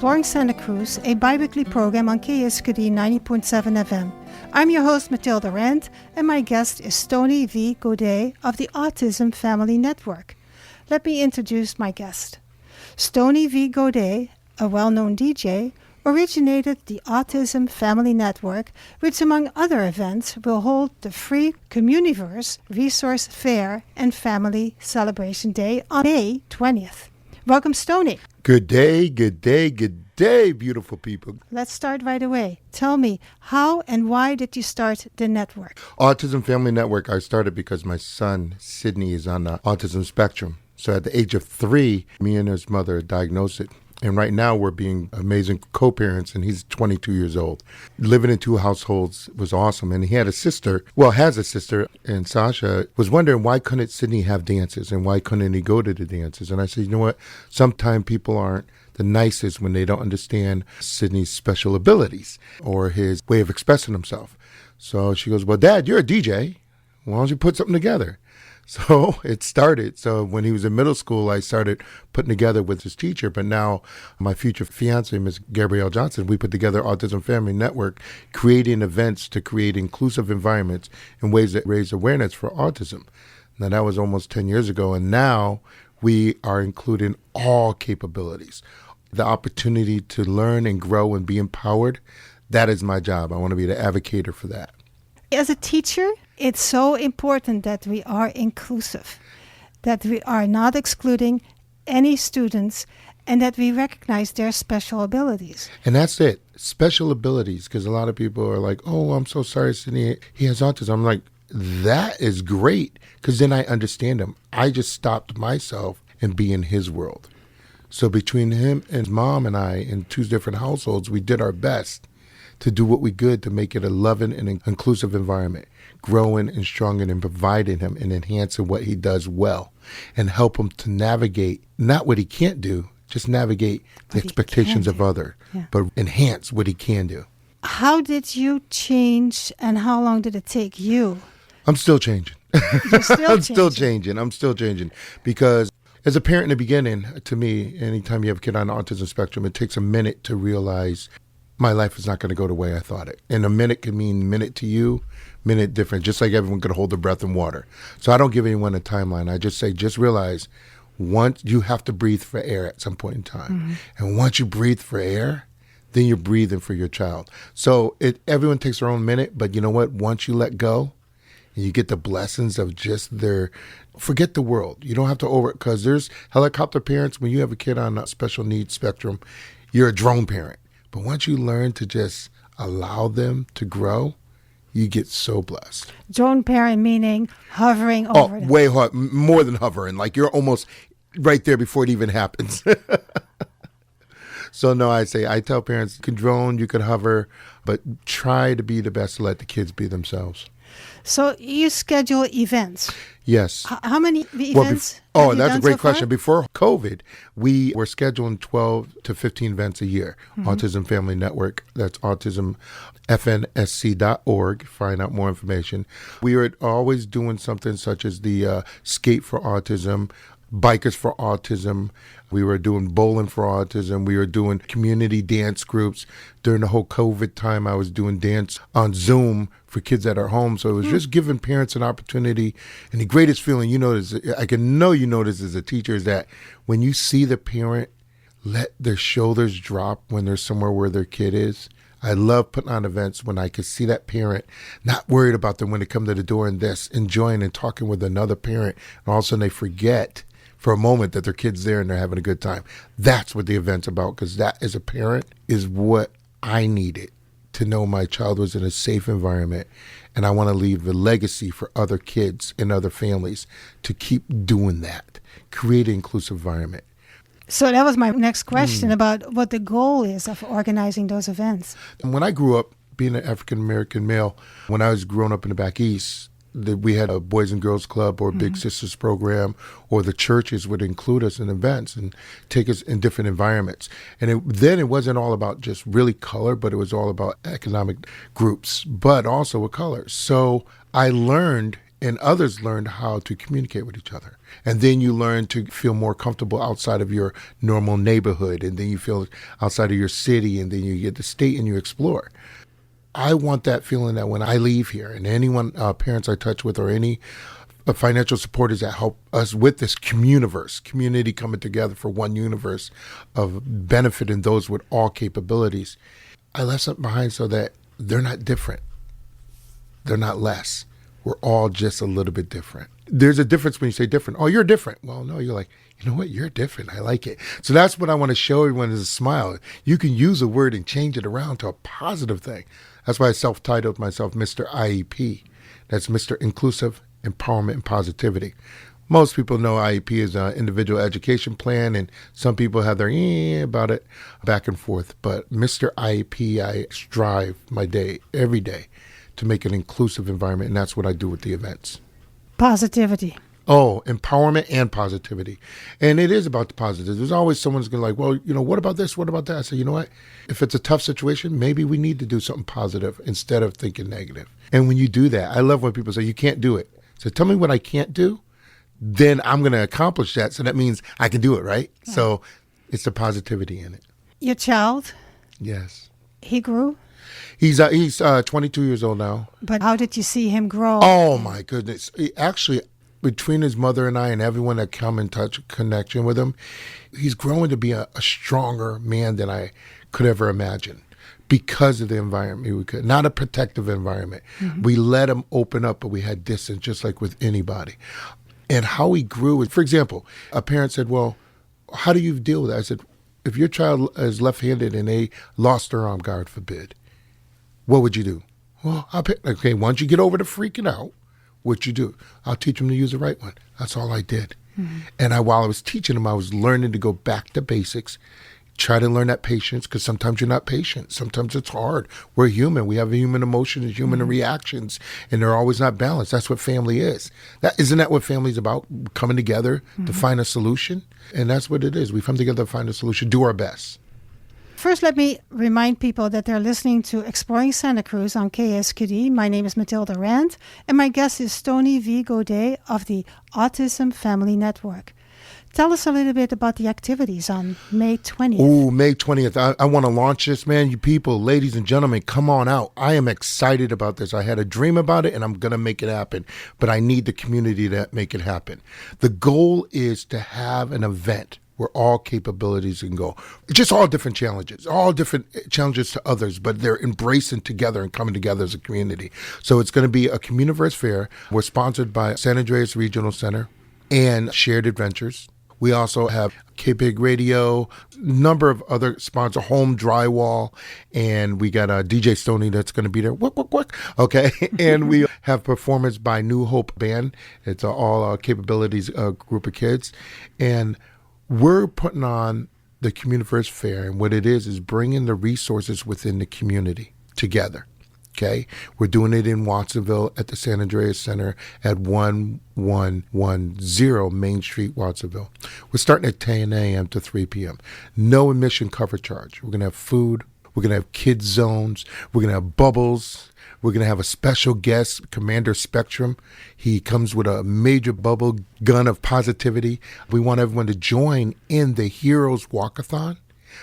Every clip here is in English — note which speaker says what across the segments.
Speaker 1: Exploring Santa Cruz, a bi-weekly program on KSQD 90.7 FM. I'm your host, Mathilda Rand, and my guest is Stoney V. Godet of the Autism Family Network. Let me introduce my guest. Stoney V. Godet, a well-known DJ, originated the Autism Family Network, which among other events will hold the free Communiverse Resource Fair and Family Celebration Day on May 20th. Welcome, Stoney.
Speaker 2: Good day, beautiful people.
Speaker 1: Let's start right away. Tell me, how and why did you start the network?
Speaker 2: Autism Family Network, I started because my son, Sydney, is on the autism spectrum. So at the age of 3, me and his mother diagnosed it. And right now we're being amazing co-parents, and he's 22 years old. Living in 2 households was awesome. And he had a sister, has a sister, and Sasha was wondering why couldn't Sydney have dances and why couldn't he go to the dances? And I said, you know what? Sometimes people aren't the nicest when they don't understand Sydney's special abilities or his way of expressing himself. So she goes, well, Dad, you're a DJ. Why don't you put something together? So it started. So when he was in middle school, I started putting together with his teacher. But now my future fiance, Ms. Gabrielle Johnson, we put together Autism Family Network, creating events to create inclusive environments in ways that raise awareness for autism. Now, that was almost 10 years ago. And now we are including all capabilities. The opportunity to learn and grow and be empowered, that is my job. I want to be the advocate for that.
Speaker 1: As a teacher, it's so important that we are inclusive, that we are not excluding any students, and that we recognize their special abilities.
Speaker 2: And that's it, special abilities, because a lot of people are like, oh, I'm so sorry, Sydney, he has autism. I'm like, that is great, because then I understand him. I just stopped myself and be in his world. So between him and his mom and I in 2 different households, we did our best to do what we could to make it a loving and inclusive environment, growing and stronging and providing him and enhancing what he does well and help him to navigate, not what he can't do, just navigate the expectations of others, but enhance what he can do.
Speaker 1: How did you change and how long did it take you?
Speaker 2: I'm still changing.
Speaker 1: You're still
Speaker 2: I'm still changing because as a parent in the beginning, to me, anytime you have a kid on the autism spectrum, it takes a minute to realize my life is not going to go the way I thought it. And a minute can mean minute to you, minute different, just like everyone could hold their breath in water. So I don't give anyone a timeline. I just say, just realize once you have to breathe for air at some point in time. Mm-hmm. And once you breathe for air, then you're breathing for your child. So everyone takes their own minute, but you know what? Once you let go and you get the blessings of just forget the world. You don't have to because there's helicopter parents. When you have a kid on a special needs spectrum, you're a drone parent. But once you learn to just allow them to grow, you get so blessed.
Speaker 1: Drone parent meaning hovering over them.
Speaker 2: Way more than hovering. Like you're almost right there before it even happens. So no, I tell parents, you can drone, you can hover, but try to be the best to let the kids be themselves.
Speaker 1: So you schedule events.
Speaker 2: Yes.
Speaker 1: How many events?
Speaker 2: That's a great question. Before COVID, we were scheduling 12 to 15 events a year. Mm-hmm. Autism Family Network, that's autismfnsc.org. Find out more information. We were always doing something such as the Skate for Autism, Bikers for Autism. We were doing bowling for autism. We were doing community dance groups. During the whole COVID time, I was doing dance on Zoom for kids at our home. So it was just giving parents an opportunity. And the greatest feeling, you know this as a teacher, is that when you see the parent let their shoulders drop when they're somewhere where their kid is. I love putting on events when I could see that parent not worried about them when they come to the door and this, enjoying and talking with another parent. And all of a sudden they forget for a moment that their kid's there and they're having a good time. That's what the event's about, because that, as a parent, is what I needed to know my child was in a safe environment. And I want to leave a legacy for other kids and other families to keep doing that, create an inclusive environment.
Speaker 1: So that was my next question about what the goal is of organizing those events.
Speaker 2: When I grew up, being an African-American male, when I was growing up in the back east, we had a Boys and Girls Club or a Big Sisters program, or the churches would include us in events and take us in different environments. And then it wasn't all about just really color, but it was all about economic groups, but also with color. So I learned and others learned how to communicate with each other. And then you learn to feel more comfortable outside of your normal neighborhood, and then you feel outside of your city, and then you get to state and you explore. I want that feeling that when I leave here, and anyone, parents I touch with, or any financial supporters that help us with this community coming together for one universe of benefiting those with all capabilities, I left something behind so that they're not different. They're not less. We're all just a little bit different. There's a difference when you say different. Oh, you're different. Well, no, you're like, you know what? You're different. I like it. So that's what I want to show everyone is a smile. You can use a word and change it around to a positive thing. That's why I self-titled myself Mr. IEP. That's Mr. Inclusive Empowerment and Positivity. Most people know IEP is an individual education plan, and some people have their about it back and forth. But Mr. IEP, I strive my day, every day, to make an inclusive environment, and that's what I do with the events.
Speaker 1: Positivity.
Speaker 2: Oh, empowerment and positivity. And it is about the positive. There's always someone's going to like, well, what about this? What about that? I say, you know what? If it's a tough situation, maybe we need to do something positive instead of thinking negative. And when you do that, I love when people say, you can't do it. So tell me what I can't do, then I'm going to accomplish that. So that means I can do it, right? Yeah. So it's the positivity in it.
Speaker 1: Your child?
Speaker 2: Yes.
Speaker 1: He grew?
Speaker 2: He's 22 years old now.
Speaker 1: But how did you see him grow?
Speaker 2: Oh, my goodness. Actually, between his mother and I and everyone that come in touch connection with him, he's growing to be a stronger man than I could ever imagine because of the environment we could. Not a protective environment. Mm-hmm. We let him open up, but we had distance just like with anybody. And how he grew, for example, a parent said, well, how do you deal with that? I said, if your child is left-handed and they lost their arm, God forbid, what would you do? Well, okay, once you get over the freaking out, what you do? I'll teach them to use the right one. That's all I did. Mm-hmm. And while I was teaching them, I was learning to go back to basics, try to learn that patience, because sometimes you're not patient. Sometimes it's hard. We're human. We have human emotions, human mm-hmm. reactions, and they're always not balanced. That's what family is. Isn't that what family is about? Coming together mm-hmm. to find a solution? And that's what it is. We come together to find a solution, do our best.
Speaker 1: First, let me remind people that they're listening to Exploring Santa Cruz on KSQD. My name is Matilda Rand, and my guest is Stoney V. Godet of the Autism Family Network. Tell us a little bit about the activities on May 20th.
Speaker 2: Oh, May 20th. I want to launch this, man. You people, ladies and gentlemen, come on out. I am excited about this. I had a dream about it, and I'm going to make it happen. But I need the community to make it happen. The goal is to have an event where all capabilities can go. It's just all different challenges to others, but they're embracing together and coming together as a community. So it's going to be a Communiverse Fair. We're sponsored by San Andreas Regional Center and Shared Adventures. We also have K-Pig Radio, number of other sponsors, Home Drywall, and we got DJ Stoney that's going to be there. Okay. And we have performance by New Hope Band. It's all capabilities group of kids. And we're putting on the Communiverse Fair, and what it is bringing the resources within the community together. Okay, we're doing it in Watsonville at the San Andreas Center at 1110 Main Street, Watsonville. We're starting at 10 a.m. to 3 p.m. No admission cover charge. We're going to have food. We're going to have kids zones. We're going to have bubbles. We're going to have a special guest, Commander Spectrum. He comes with a major bubble gun of positivity. We want everyone to join in the Heroes Walkathon.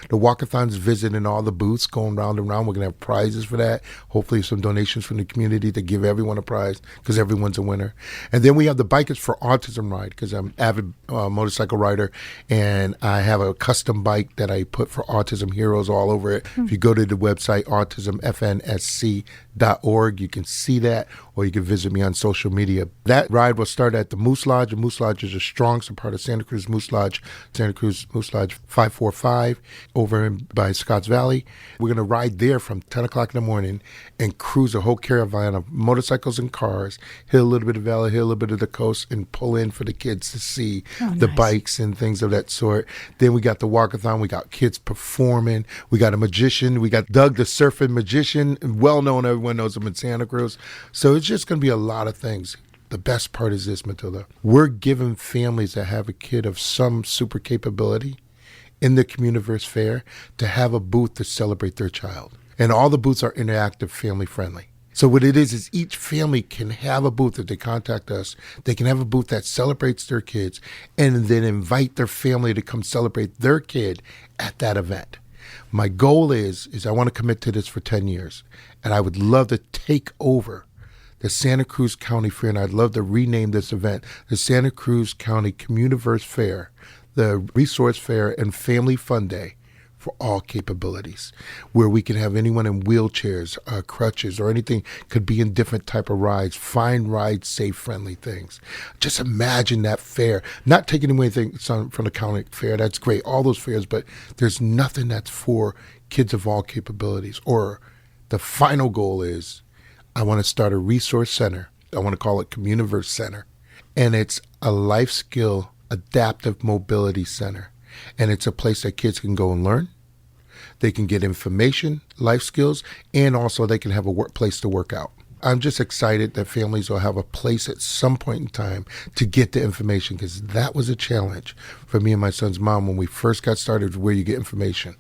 Speaker 2: The walkathon's visiting all the booths, going round and round. We're going to have prizes for that. Hopefully some donations from the community to give everyone a prize because everyone's a winner. And then we have the Bikers for Autism ride because I'm an avid motorcycle rider, and I have a custom bike that I put for Autism Heroes all over it. If you go to the website, autismfnsc.org, you can see that, or you can visit me on social media. That ride will start at the Moose Lodge. The Moose Lodge is a strong part of Santa Cruz Moose Lodge, Santa Cruz Moose Lodge 545. Over by Scotts Valley. We're going to ride there from 10 o'clock in the morning and cruise a whole caravan of motorcycles and cars, hit a little bit of Valley, hit a little bit of the coast, and pull in for the kids to see the bikes and things of that sort. Then we got the walkathon. We got kids performing. We got a magician. We got Doug the surfing magician, well known. Everyone knows him in Santa Cruz. So it's just going to be a lot of things. The best part is this, Matilda. We're giving families that have a kid of some super capability in the Communiverse Fair to have a booth to celebrate their child. And all the booths are interactive, family friendly. So what it is each family can have a booth. If they contact us, they can have a booth that celebrates their kids and then invite their family to come celebrate their kid at that event. My goal is I want to commit to this for 10 years, and I would love to take over the Santa Cruz County Fair, and I'd love to rename this event the Santa Cruz County Communiverse Fair, the Resource Fair and Family Fun Day for all capabilities, where we can have anyone in wheelchairs, crutches, or anything could be in different type of rides, find rides, safe, friendly things. Just imagine that fair, not taking away things from the county fair. That's great, all those fairs, but there's nothing that's for kids of all capabilities. Or the final goal is I want to start a resource center. I want to call it Communiverse Center. And it's a life skill adaptive mobility center. And it's a place that kids can go and learn. They can get information, life skills, and also they can have a place to work out. I'm just excited that families will have a place at some point in time to get the information, because that was a challenge for me and my son's mom when we first got started, where you get information.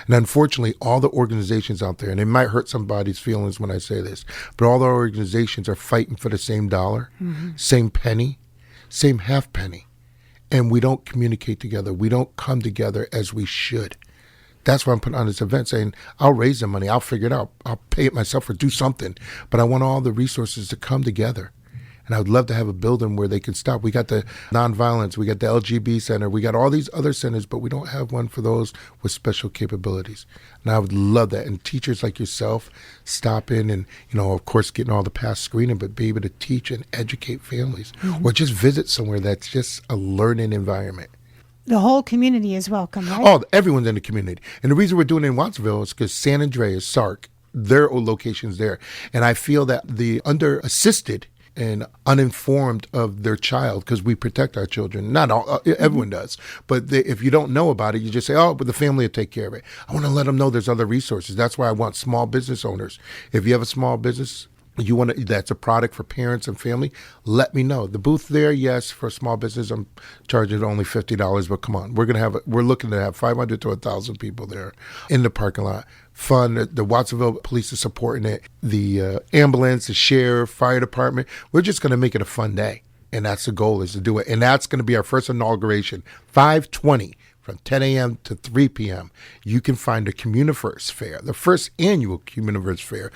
Speaker 2: And unfortunately, all the organizations out there, and it might hurt somebody's feelings when I say this, but all the organizations are fighting for the same dollar, same penny, same half penny. And we don't communicate together. We don't come together as we should. That's why I'm putting on this event saying, I'll raise the money. I'll figure it out. I'll pay it myself or do something. But I want all the resources to come together. And I would love to have a building where they can stop. We got the nonviolence. We got the LGB center. We got all these other centers, but we don't have one for those with special capabilities. And I would love that. And teachers like yourself stop in and, of course, getting all the past screening, but be able to teach and educate families, or just visit somewhere that's just a learning environment.
Speaker 1: The whole community is welcome, right?
Speaker 2: Oh, everyone's in the community. And the reason we're doing it in Wattsville is because San Andreas, Sark, their location's there. And I feel that the under-assisted and uninformed of their child, because we protect our children. Not all, everyone does. But if you don't know about it, you just say, oh, but the family will take care of it. I want to let them know there's other resources. That's why I want small business owners. If you have a small business, that's a product for parents and family, let me know. The booth there, yes, for small business, I'm charging only $50, but come on, we're looking to have 500 to 1,000 people there in the parking lot. Fun. The Wattsville police are supporting it. The ambulance, the sheriff, fire department. We're just going to make it a fun day. And that's the goal, is to do it. And that's going to be our first inauguration, 5/20 from 10 a.m. to 3 p.m. You can find the Communiverse Fair, the first annual Communiverse Fair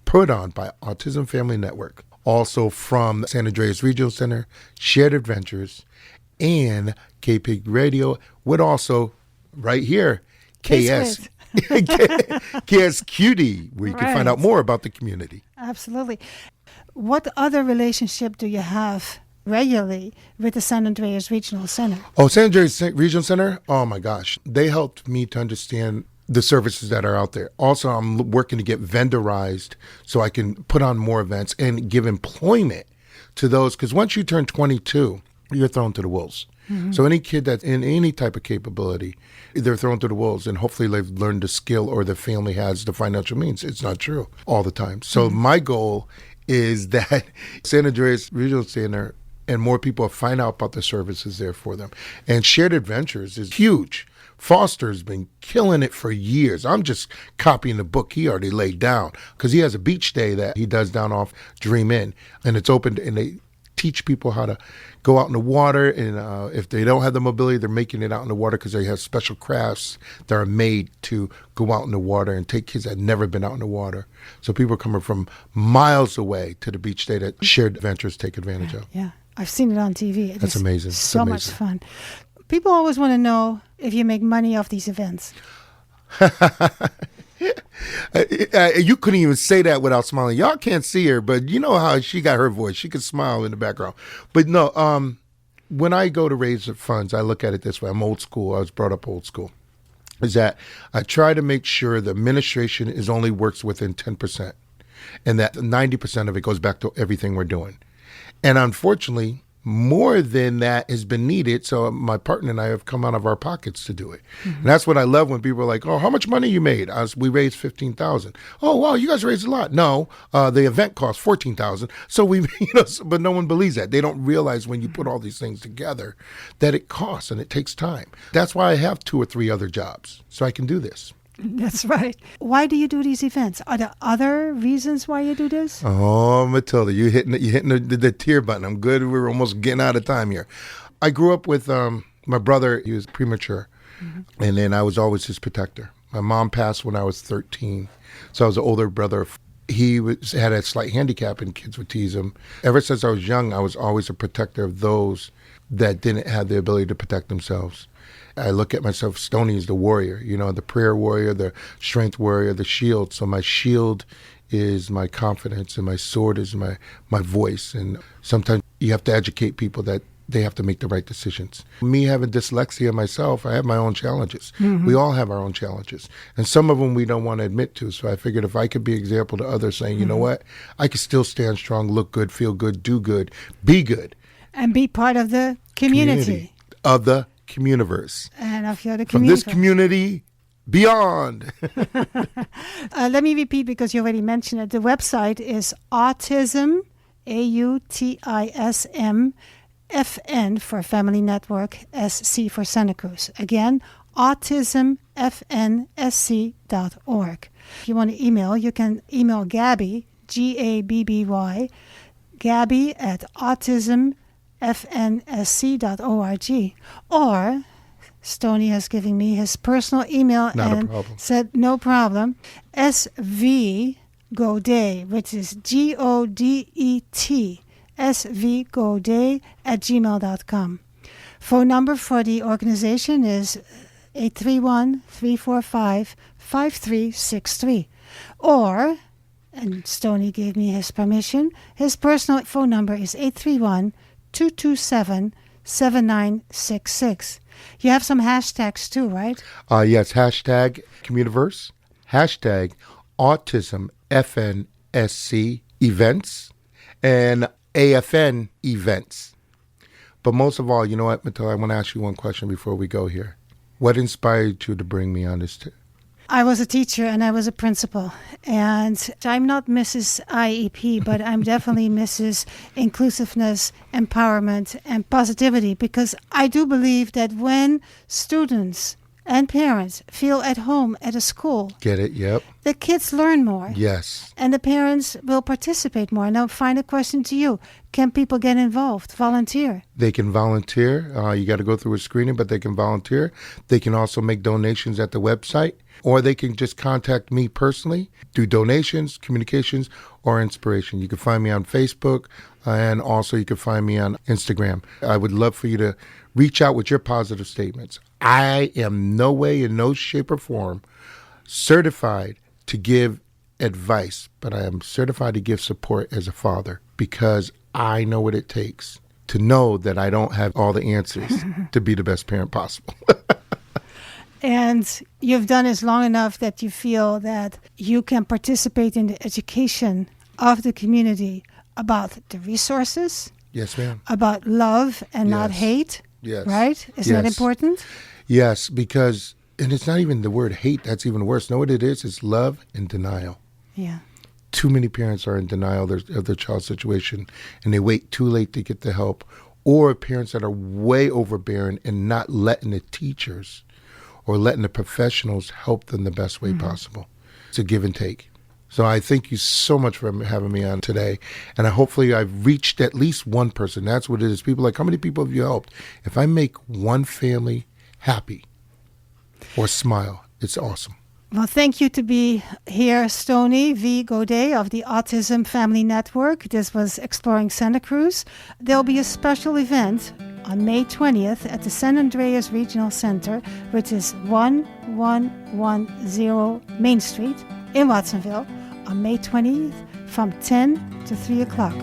Speaker 2: put on by Autism Family Network. Also from San Andreas Regional Center, Shared Adventures, and KPIG Radio, with also right here, KS. KSQD, where you can find out more about the community.
Speaker 1: Absolutely. What other relationship do you have regularly with the San Andreas Regional Center?
Speaker 2: Oh, San Andreas Regional Center? Oh, my gosh. They helped me to understand the services that are out there. Also, I'm working to get vendorized so I can put on more events and give employment to those, because once you turn 22, you're thrown to the wolves. So any kid that's in any type of capability, they're thrown to the wolves, and hopefully they've learned the skill or the family has the financial means. It's not true all the time. So my goal is that San Andreas Regional Center and more people find out about the services there for them. And Shared Adventures is huge. Foster's been killing it for years. I'm just copying the book he already laid down, because he has a beach day that he does down off Dream Inn, and it's open, and they teach people how to go out in the water. And if they don't have the mobility, they're making it out in the water, because they have special crafts that are made to go out in the water and take kids that have never been out in the water. So people are coming from miles away to the beach day that Shared Adventures take advantage of.
Speaker 1: Yeah, I've seen it on TV.
Speaker 2: That's amazing.
Speaker 1: So much fun. People always want to know if you make money off these events.
Speaker 2: You couldn't even say that without smiling. Y'all can't see her, but you know how she got her voice. She could smile in the background. But no, when I go to raise funds, I look at it this way. I'm old school. I was brought up old school. Is that I try to make sure the administration only works within 10%, and that 90% of it goes back to everything we're doing. And unfortunately, more than that has been needed. So my partner and I have come out of our pockets to do it. And that's what I love, when people are like, oh, how much money you made? We raised $15,000. Oh, wow, you guys raised a lot. No, the event cost $14,000. So but no one believes that. They don't realize when you put all these things together that it costs and it takes time. That's why I have 2 or 3 other jobs, so I can do this.
Speaker 1: That's right. Why do you do these events? Are there other reasons why you do this?
Speaker 2: Oh, Matilda, you're hitting the tear button. I'm good. We're almost getting out of time here. I grew up with my brother. He was premature, and then I was always his protector. My mom passed when I was 13, so I was an older brother. He had a slight handicap, and kids would tease him. Ever since I was young, I was always a protector of those that didn't have the ability to protect themselves. I look at myself, Stoney is the warrior, the prayer warrior, the strength warrior, the shield. So my shield is my confidence, and my sword is my voice. And sometimes you have to educate people that they have to make the right decisions. Me having dyslexia myself, I have my own challenges. We all have our own challenges. And some of them we don't want to admit to. So I figured if I could be an example to others saying, you know what, I can still stand strong, look good, feel good, do good, be good.
Speaker 1: And be part of the community.
Speaker 2: Of the communiverse.
Speaker 1: And of the community.
Speaker 2: From this community beyond.
Speaker 1: Let me repeat because you already mentioned it. The website is Autism, AUTISM, FN for Family Network, SC for Santa Cruz. Again, autismfnsc.org. If you want to email, you can email Gabby, Gabby, Gabby at autismfnsc.org. Or Stoney has given me his personal email said no problem. SV Godet, which is GODET. svgodet@gmail.com. Phone number for the organization is 831-345-5363. Or, and Stoney gave me his permission, his personal phone number is 831-227-7966. You have some hashtags too, right?
Speaker 2: Yes, hashtag Communiverse, hashtag Autism FNSC events, and AFN events. But most of all, you know what, Matilda, I want to ask you one question before we go here. What inspired you to bring me on this?
Speaker 1: I was a teacher and I was a principal. And I'm not Mrs. IEP, but I'm definitely Mrs. Inclusiveness, Empowerment, and Positivity, because I do believe that when students and parents feel at home at a school.
Speaker 2: Get it, yep.
Speaker 1: The kids learn more.
Speaker 2: Yes.
Speaker 1: And the parents will participate more. Now, final question to you. Can people get involved, volunteer?
Speaker 2: They can volunteer. You got to go through a screening, but they can volunteer. They can also make donations at the website, or they can just contact me personally, do donations, communications, or inspiration. You can find me on Facebook, and also you can find me on Instagram. I would love for you to reach out with your positive statements. I am no way, in no shape or form, certified to give advice, but I am certified to give support as a father, because I know what it takes to know that I don't have all the answers to be the best parent possible.
Speaker 1: And you've done this long enough that you feel that you can participate in the education of the community about the resources.
Speaker 2: Yes, ma'am.
Speaker 1: About love and not hate.
Speaker 2: Yes.
Speaker 1: Right? Isn't that important?
Speaker 2: Yes, because, and it's not even the word hate, that's even worse. Know what it is? It's love and denial.
Speaker 1: Yeah.
Speaker 2: Too many parents are in denial of their child's situation, and they wait too late to get the help. Or parents that are way overbearing and not letting the teachers or letting the professionals help them the best way possible. It's a give and take. So I thank you so much for having me on today. And hopefully I've reached at least one person. That's what it is. People like, how many people have you helped? If I make one family happy or smile, it's awesome.
Speaker 1: Well, thank you to be here, Stoney V. Godet of the Autism Family Network. This was Exploring Santa Cruz. There'll be a special event on May 20th at the San Andreas Regional Center, which is 1110 Main Street in Watsonville, on May 20th from 10 to 3 o'clock.